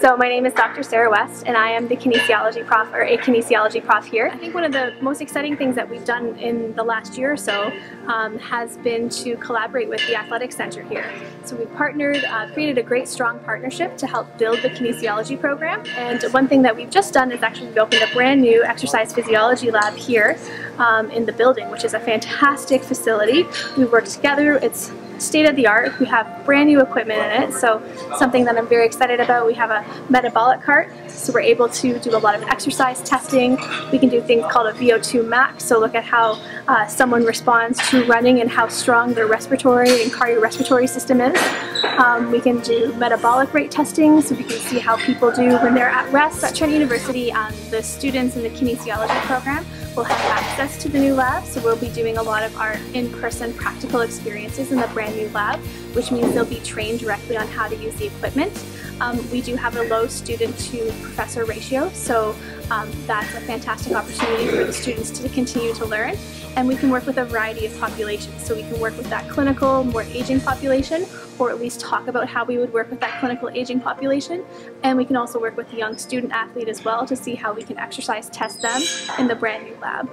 So my name is Dr. Sarah West, and I am the kinesiology prof, or a kinesiology prof here. I think one of the most exciting things that we've done in the last year or so has been to collaborate with the Athletic Center here. So we've partnered, created a great strong partnership to help build the kinesiology program. And one thing that we've just done is actually we've opened a brand new exercise physiology lab here in the building, which is a fantastic facility. We work together. It's state-of-the-art. We have brand new equipment in it, so something that I'm very excited about. We have a Metabolic Cart, so we're able to do a lot of exercise testing. We can do things called a VO2 max, so look at how someone responds to running and how strong their respiratory and cardiorespiratory system is. We can do metabolic rate testing, so we can see how people do when they're at rest. At Trent University, the students in the kinesiology program will have access to the new lab, so we'll be doing a lot of our in-person practical experiences in the brand new lab, which means they'll be trained directly on how to use the equipment. We do have a low student to professor ratio, so that's a fantastic opportunity for the students to continue to learn. And we can work with a variety of populations, so we can work with that clinical, more aging population, or at least talk about how we would work with that clinical aging population. And we can also work with the young student athlete as well to see how we can exercise test them in the brand new lab.